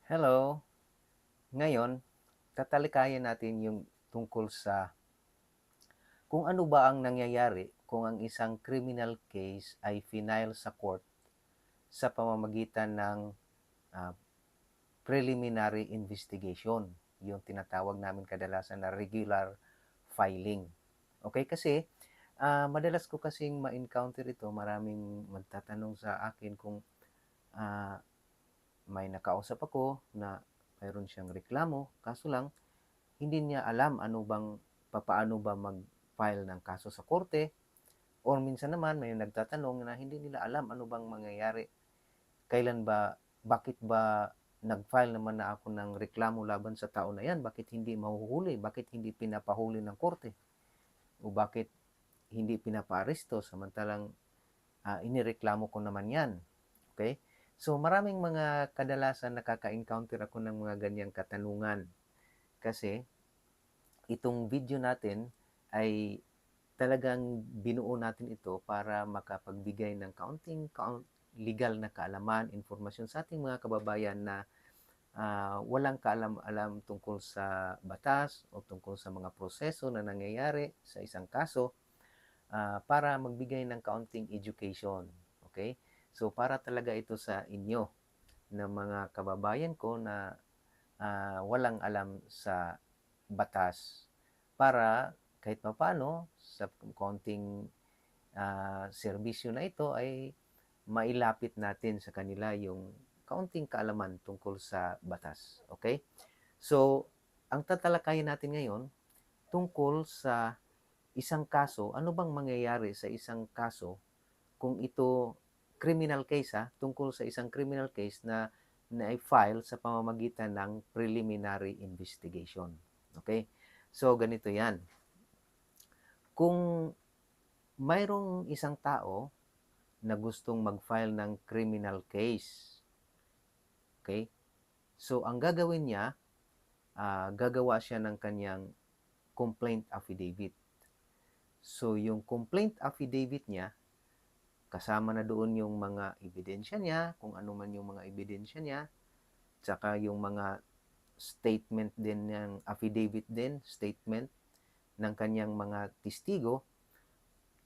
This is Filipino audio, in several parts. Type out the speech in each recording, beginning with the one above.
Hello. Ngayon, tatalikayin natin yung tungkol sa kung ano ba ang nangyayari kung ang isang criminal case ay final sa court sa pamamagitan ng ah, preliminary investigation, yung tinatawag namin kadalasan na regular filing. Okay, kasi madalas ko kasing ma-encounter ito, maraming magtatanong sa akin kung ah, may nakausap ako na mayroon siyang reklamo, kaso lang hindi niya alam papaano ba mag-file ng kaso sa korte, or minsan naman may nagtatanong na hindi nila alam ano bang mangyayari, kailan ba, bakit ba nag-file naman na ako ng reklamo laban sa tao na yan, bakit hindi mahuhuli, bakit hindi pinapahuli ng korte, o bakit hindi pinapaaresto samantalang inireklamo ko naman yan. Okay? So maraming mga kadalasan nakaka-encounter ako ng mga ganyang katanungan, kasi itong video natin ay talagang binuo natin ito para makapagbigay ng kaunting legal na kaalaman, informasyon sa ating mga kababayan na walang kaalam-alam tungkol sa batas o tungkol sa mga proseso na nangyayari sa isang kaso, para magbigay ng kaunting education. Okay? So para talaga ito sa inyo na mga kababayan ko na walang alam sa batas, para kahit papaano sa konting serbisyo na ito ay mailapit natin sa kanila yung kaunting kaalaman tungkol sa batas. Okay? So, ang tatalakayin natin ngayon tungkol sa isang kaso, ano bang mangyayari sa isang kaso kung ito criminal case, tungkol sa isang criminal case na na-file sa pamamagitan ng preliminary investigation. Okay? So, ganito yan. Kung mayroong isang tao na gustong mag-file ng criminal case, okay? So, ang gagawin niya, gagawa siya ng kanyang complaint affidavit. So, yung complaint affidavit niya, kasama na doon yung mga ebidensya niya, kung ano man yung mga ebidensya niya, tsaka yung mga statement din ng affidavit din, statement ng kanyang mga testigo,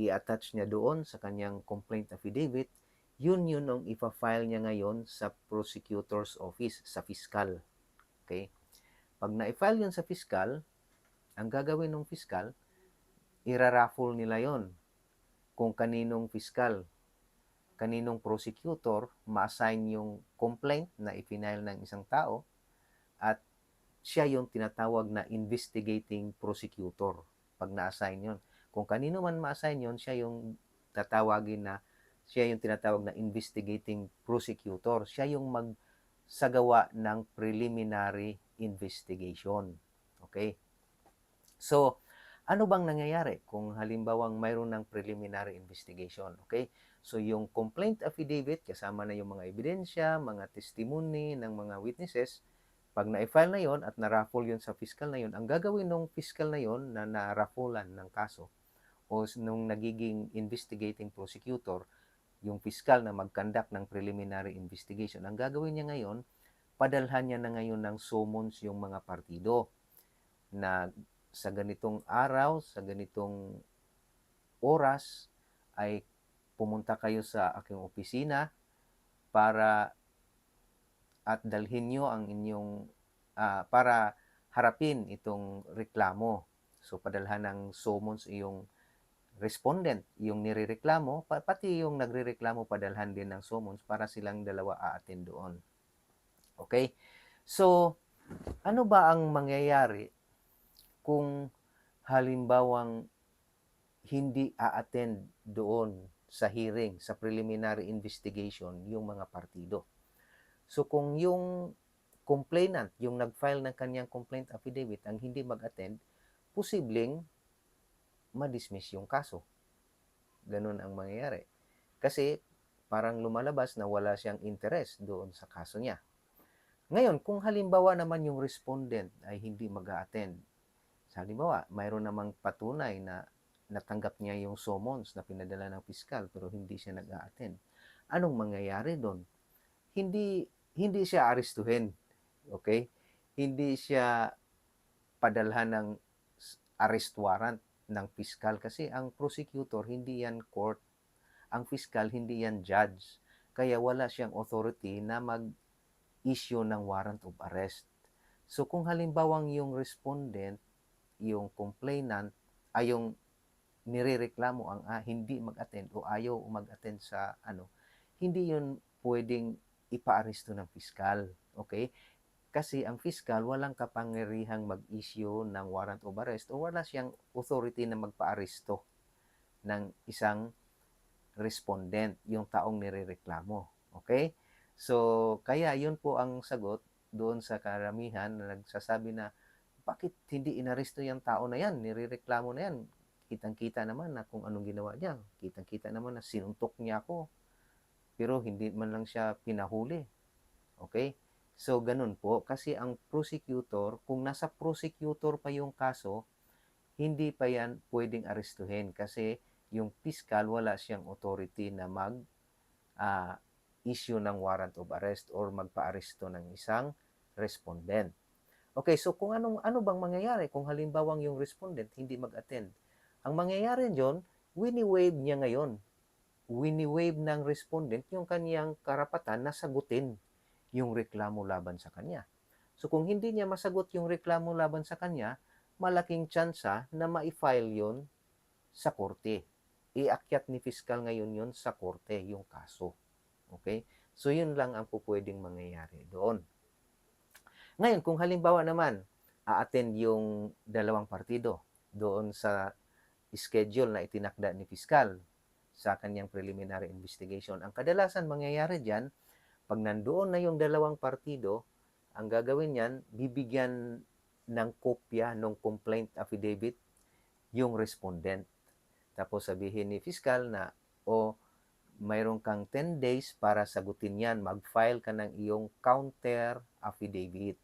i-attach niya doon sa kanyang complaint affidavit. Yun ang ipa-file niya ngayon sa prosecutor's office, sa fiscal. Okay? Pag na-file yun sa fiscal, ang gagawin ng fiscal, ira-raffle nila yon kung kaninong fiscal, kaninong prosecutor ma-assign yung complaint na ipinail ng isang tao, at siya yung tinatawag na investigating prosecutor pag na-assign yon. Kung kanino man ma-assign yon, siya yung tinatawag na investigating prosecutor. Siya yung magsagawa ng preliminary investigation. Okay? So, ano bang nangyayari kung halimbawang mayroon ng preliminary investigation? Okay? So, yung complaint affidavit, kasama na yung mga ebidensya, mga testimony ng mga witnesses, pag na-file na yon at na-raffle yon sa fiscal na yon, ang gagawin ng fiscal na yon na na-raffulan ng kaso o nung nagiging investigating prosecutor, yung fiscal na mag-conduct ng preliminary investigation, ang gagawin niya ngayon, padalhan niya na ngayon ng summons yung mga partido na sa ganitong araw, sa ganitong oras, ay pumunta kayo sa aking opisina para at dalhin nyo ang inyong para harapin itong reklamo. So padalhan ng summons yung respondent, yung nirereklamo, pati yung nagrereklamo padalhan din ng summons para silang dalawa a-attend doon. Okay? So, ano ba ang mangyayari kung halimbawang hindi a-attend doon sa hearing, sa preliminary investigation, yung mga partido? So kung yung complainant, yung nag-file ng kanyang complaint affidavit, ang hindi mag-attend, posibleng ma-dismiss yung kaso. Ganun ang mangyayari. Kasi parang lumalabas na wala siyang interest doon sa kaso niya. Ngayon, kung halimbawa naman yung respondent ay hindi mag-attend, sa halimbawa, mayroon namang patunay na natanggap niya yung summons na pinadala ng piskal pero hindi siya nag-attend, anong mangyayari doon? Hindi hindi siya arestuhin. Okay? Hindi siya padalhan ng arrest warrant ng piskal kasi ang prosecutor hindi yan court, ang piskal hindi yan judge. Kaya wala siyang authority na mag-issue ng warrant of arrest. So kung halimbawang yung respondent, yung complainant, ay yung nirereklamo ang hindi mag-attend o ayaw mag-attend sa hindi yun pwedeng ipaaresto ng piskal. Okay? Kasi ang piskal walang kapangyarihang mag-issue ng warrant of arrest o wala siyang authority na magpaaresto ng isang respondent, yung taong nirereklamo. Okay? So, kaya yun po ang sagot doon sa karamihan na nagsasabi na bakit hindi inaresto yung tao na yan, nirereklamo na yan. Kitang-kita naman na kung anong ginawa niya. Kitang-kita naman na sinuntok niya ako. Pero hindi man lang siya pinahuli. Okay? So, ganun po. Kasi ang prosecutor, kung nasa prosecutor pa yung kaso, hindi pa yan pwedeng arestuhin kasi yung piskal wala siyang authority na uh, issue ng warrant of arrest or magpa-aresto ng isang respondent. Okay, so kung ano bang mangyayari kung halimbawang yung respondent hindi mag-attend? Ang mangyayari diyon, wini-waive niya ngayon. Wini-waive ng respondent yung kanyang karapatan na sagutin yung reklamo laban sa kanya. So kung hindi niya masagot yung reklamo laban sa kanya, malaking tsansa na ma-file yon sa korte. Iakyat ni fiscal ngayon yon sa korte, yung kaso. Okay? So yun lang ang pupwedeng mangyayari doon. Ngayon, kung halimbawa naman, a-attend yung dalawang partido doon sa schedule na itinakda ni fiscal sa kanyang preliminary investigation. Ang kadalasan mangyayari dyan, pag nandoon na yung dalawang partido, ang gagawin niyan, bibigyan ng kopya ng complaint affidavit yung respondent. Tapos sabihin ni fiscal na, mayroon kang 10 days para sagutin yan. Mag-file ka ng iyong counter affidavit.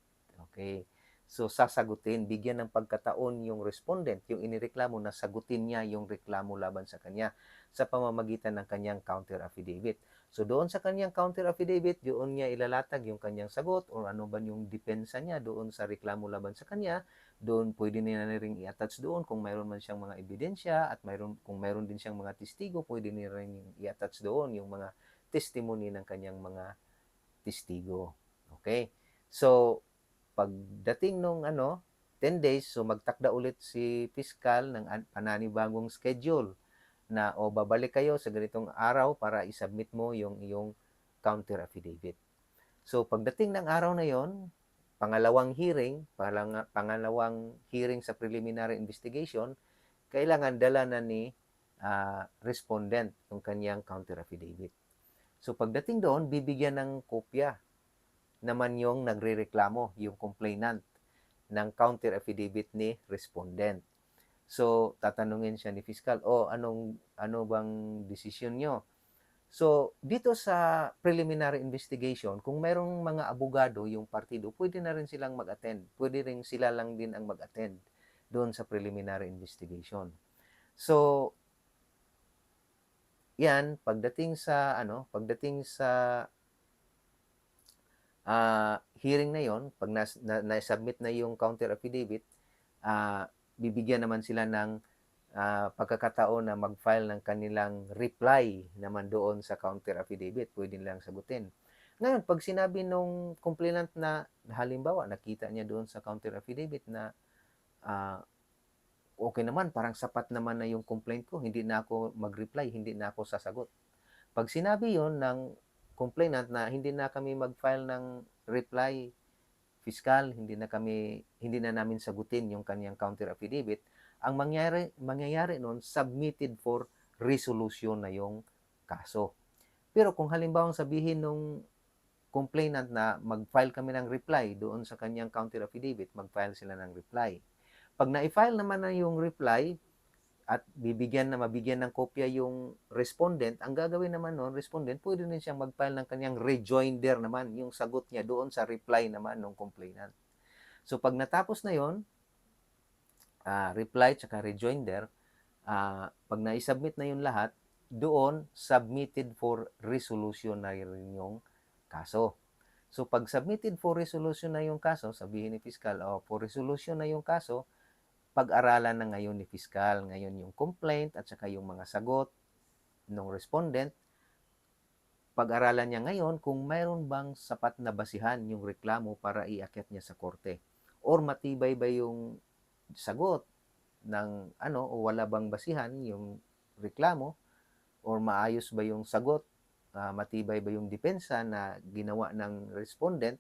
Okay? So, sasagutin, bigyan ng pagkataon yung respondent, yung inireklamo na sagutin niya yung reklamo laban sa kanya sa pamamagitan ng kanyang counter affidavit. So, doon sa kanyang counter affidavit, doon niya ilalatag yung kanyang sagot o ano ba yung depensa niya doon sa reklamo laban sa kanya. Doon pwede niya na rin i-attach doon kung mayroon man siyang mga ebidensya at kung mayroon din siyang mga testigo, pwede niya rin i-attach doon yung mga testimony ng kanyang mga testigo. Okay? So, pagdating nung 10 days, so magtakda ulit si fiscal ng pananibagong schedule na babalik kayo sa ganitong araw para isubmit mo yung iyong counter affidavit. So pagdating ng araw na yon, pangalawang hearing sa preliminary investigation, kailangan dala na ni respondent yung kanyang counter affidavit. So pagdating doon, bibigyan ng kopya naman yung nagrereklamo, yung complainant, ng counter affidavit ni respondent. So, tatanungin siya ni fiscal, ano bang desisyon nyo? So, dito sa preliminary investigation, kung mayroong mga abogado yung partido, pwede na rin silang mag-attend. Pwede rin sila lang din ang mag-attend doon sa preliminary investigation. So, yan, pagdating sa hearing na yon, pag na-submit na yung counter affidavit, bibigyan naman sila ng pagkakataon na mag-file ng kanilang reply naman doon sa counter affidavit. Pwede nilang sagutin. Ngayon, pag sinabi nung complainant na halimbawa, nakita niya doon sa counter affidavit na okay naman, parang sapat naman na yung complaint ko, hindi na ako mag-reply, hindi na ako sasagot. Pag sinabi yon ng complainant na hindi na kami mag-file ng reply fiscal, hindi na namin sagutin yung kanyang counter affidavit, ang mangyayari noon, submitted for resolution na yung kaso. Pero kung halimbawa sabihin nung complainant na mag-file kami ng reply doon sa kanyang counter affidavit, mag-file sila ng reply. Pag na-file naman na yung reply, at mabigyan ng kopya yung respondent, ang gagawin naman noon, respondent, pwede din siyang mag-file ng kanyang rejoinder naman, yung sagot niya doon sa reply naman ng complainant. So pag natapos na yon, reply tsaka rejoinder, pag na-submit na yung lahat, doon submitted for resolution na rin yung kaso. So pag submitted for resolution na yung kaso, sabihin ni piskal, for resolution na yung kaso, pag-aralan na ngayon ni piskal. Ngayon yung complaint at saka yung mga sagot ng respondent, pag-aralan niya ngayon kung mayroon bang sapat na basihan yung reklamo para iakyat niya sa korte. Or matibay ba yung sagot ng o wala bang basihan yung reklamo, or maayos ba yung sagot, matibay ba yung depensa na ginawa ng respondent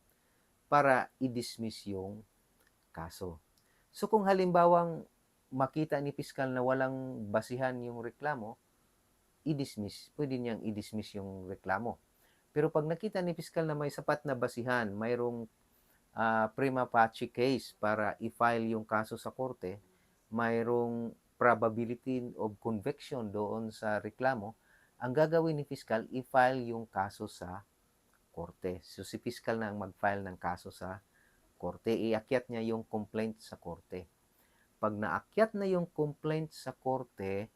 para i-dismiss yung kaso. So kung halimbawang makita ni piskal na walang basihan yung reklamo, pwede niyang i-dismiss yung reklamo. Pero pag nakita ni piskal na may sapat na basihan, mayroong prima facie case para i-file yung kaso sa korte, mayroong probability of conviction doon sa reklamo, ang gagawin ni piskal, i-file yung kaso sa korte. So si piskal na ang mag-file ng kaso sa korte. Iakyat niya yung complaint sa korte. Pag naakyat na yung complaint sa korte,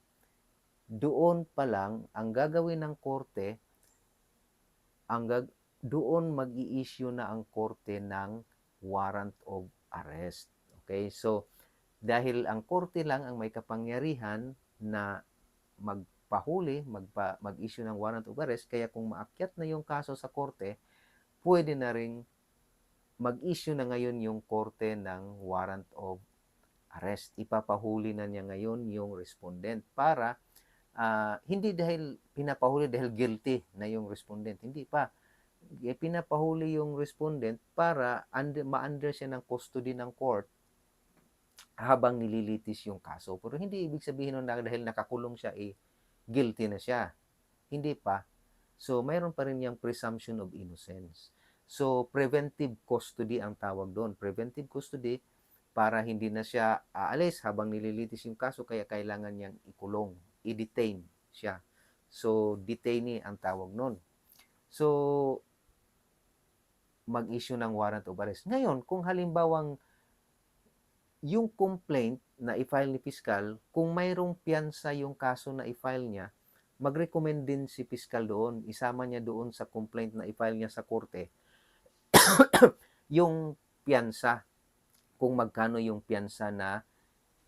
doon pa lang ang gagawin ng korte, doon mag-i-issue na ang korte ng warrant of arrest. Okay? So, dahil ang korte lang ang may kapangyarihan na magpahuli, mag-issue ng warrant of arrest, kaya kung maakyat na yung kaso sa korte, pwede na ring mag-issue na ngayon yung korte ng warrant of arrest. Ipapahuli na niya ngayon yung respondent para hindi dahil pinapahuli dahil guilty na yung respondent. Hindi pa. Pinapahuli yung respondent para ma-under siya ng custody ng court habang nililitis yung kaso. Pero hindi ibig sabihin nun na dahil nakakulong siya, guilty na siya. Hindi pa. So, mayroon pa rin yung presumption of innocence. So, preventive custody ang tawag doon. Preventive custody para hindi na siya aalis habang nililitis yung kaso, kaya kailangan niyang ikulong, i-detain siya. So, detainee ang tawag nun. So, mag-issue ng warrant of arrest. Ngayon, kung halimbawang yung complaint na i-file ni piskal, kung mayroong piyansa yung kaso na i-file niya, mag-recommend din si piskal doon, isama niya doon sa complaint na i-file niya sa korte, yung piyansa, kung magkano yung piyansa na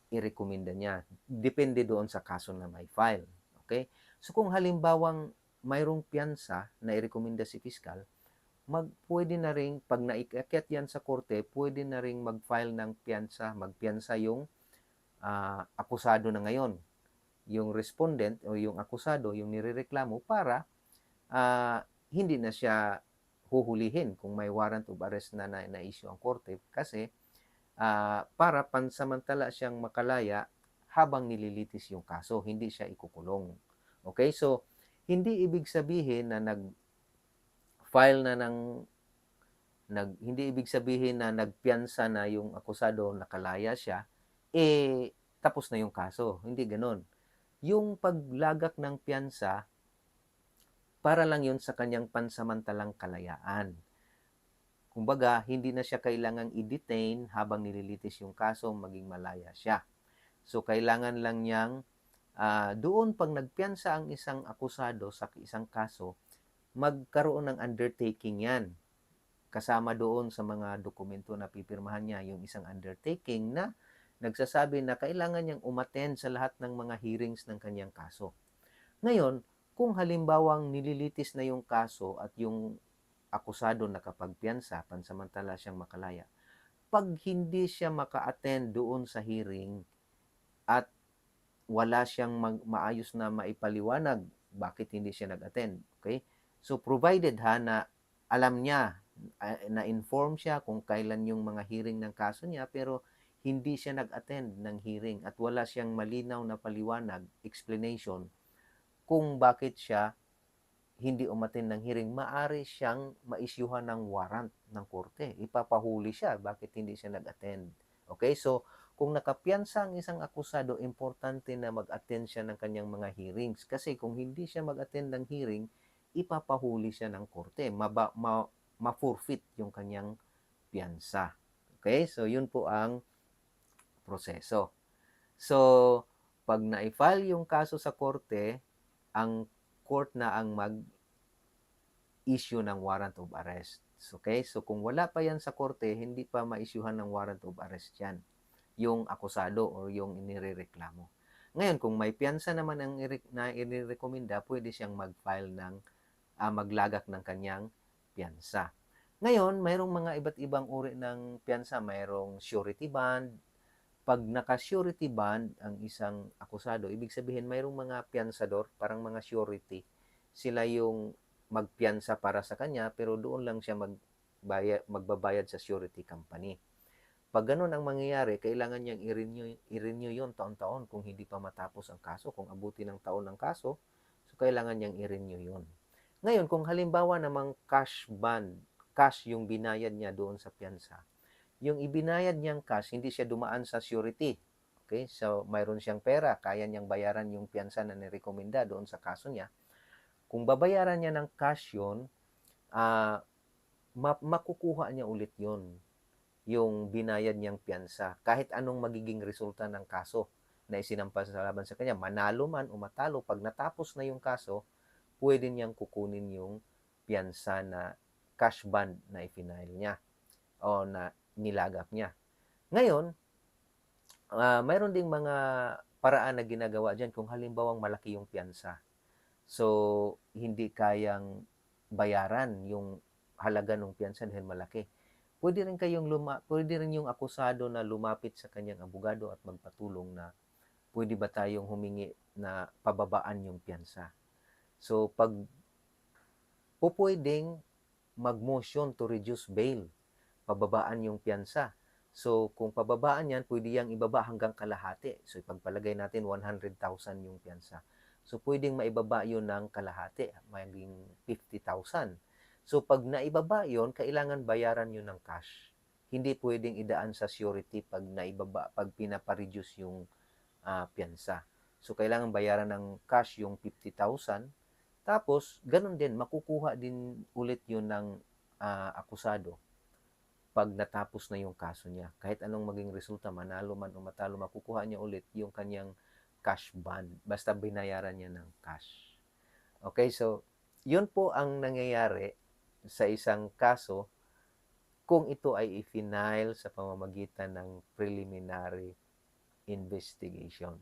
i-recommenda niya. Depende doon sa kaso na may file. Okay? So kung halimbawang mayroong piyansa na i-recommenda si piskal, pwede na ring, pag naiakyat yan sa korte, pwede na ring mag-file ng piyansa, magpiyansa yung akusado na ngayon. Yung respondent o yung akusado, yung nirereklamo, para hindi na siya huhulihin kung may warrant of arrest na na-issue ang korte, kasi para pansamantala siyang makalaya habang nililitis yung kaso, hindi siya ikukulong. Okay? So, hindi ibig sabihin na nag-file na hindi ibig sabihin na nagpiyansa na yung akusado, nakalaya siya, tapos na yung kaso. Hindi ganoon. Yung paglagak ng piyansa, para lang yun sa kanyang pansamantalang kalayaan. Kumbaga, hindi na siya kailangang i-detain habang nililitis yung kaso, maging malaya siya. So, kailangan lang niyang doon pag nagpiyansa ang isang akusado sa isang kaso, magkaroon ng undertaking yan. Kasama doon sa mga dokumento na pipirmahan niya, yung isang undertaking na nagsasabi na kailangan niyang umattend sa lahat ng mga hearings ng kanyang kaso. Ngayon, kung halimbawang nililitis na yung kaso at yung akusado nakapagpiyansa, pansamantala siyang makalaya, pag hindi siya maka-attend doon sa hearing at wala siyang maayos na maipaliwanag bakit hindi siya nag-attend, okay? So provided na alam niya, na-inform siya kung kailan yung mga hearing ng kaso niya, pero hindi siya nag-attend ng hearing at wala siyang malinaw na paliwanag, explanation kung bakit siya hindi umattend ng hearing, maaari siyang ma-issuehan ng warrant ng korte. Ipapahuli siya bakit hindi siya nag-attend. Okay? So, kung nakapiyansa ang isang akusado, importante na mag-attend siya ng kanyang mga hearings. Kasi kung hindi siya mag-attend ng hearing, ipapahuli siya ng korte. Ma-forfeit yung kanyang piyansa. Okay? So, yun po ang proseso. So, pag na-file yung kaso sa korte, ang court na ang mag-issue ng warrant of arrest. Okay? So kung wala pa yan sa korte, hindi pa ma-issuehan ng warrant of arrest yan, yung akusado or yung inirereklamo. Ngayon, kung may piyansa naman ang na inirekomenda, pwede siyang mag-file ng, maglagak ng kanyang piyansa. Ngayon, mayroong mga iba't ibang uri ng piyansa. Mayroong surety bond. Pag naka-surety bond ang isang akusado, ibig sabihin mayroong mga piyansador, parang mga surety. Sila yung magpiyansa para sa kanya, pero doon lang siya magbabayad sa surety company. Pag ganun ang mangyayari, kailangan niyang i-renew yun taon-taon kung hindi pa matapos ang kaso. Kung abuti ng taon ng kaso, so kailangan niyang i-renew yun. Ngayon, kung halimbawa namang cash bond, cash yung binayad niya doon sa piyansa, yung ibinayad niyang cash, hindi siya dumaan sa surety. Okay? So, mayroon siyang pera, kaya niyang bayaran yung piyansa na nirekomenda doon sa kaso niya. Kung babayaran niya ng cash yun, uh, makukuha niya ulit yun, yung binayad niyang piyansa. Kahit anong magiging resulta ng kaso na isinampas sa laban sa kanya, manalo man o matalo, pag natapos na yung kaso, pwede niyang kukunin yung piyansa na cash bond na i-file niya o na nilagak niya. Ngayon, mayroon ding mga paraan na ginagawa dyan kung halimbawang malaki yung piyansa. So, hindi kayang bayaran yung halaga ng piyansa dahil malaki. Pwede rin yung akusado na lumapit sa kanyang abogado at magpatulong na pwede ba tayong humingi na pababaan yung piyansa. So, pag pupwedeng mag-motion to reduce bail, pababaan yung piyansa. So, kung pababaan yan, pwede yang ibaba hanggang kalahati. So, ipagpalagay natin 100,000 yung piyansa. So, pwedeng maibaba yun ng kalahati, maging 50,000. So, pag naibaba yun, kailangan bayaran yun ng cash. Hindi pwedeng idaan sa surety pag naibaba, pag pinapareduce yung piyansa. So, kailangan bayaran ng cash yung 50,000. Tapos, ganun din, makukuha din ulit yun ng akusado pag natapos na yung kaso niya. Kahit anong maging resulta, manalo man o matalo, makukuha niya ulit yung kanyang cash bond. Basta binayaran niya ng cash. Okay, so yun po ang nangyayari sa isang kaso kung ito ay i-file sa pamamagitan ng preliminary investigation.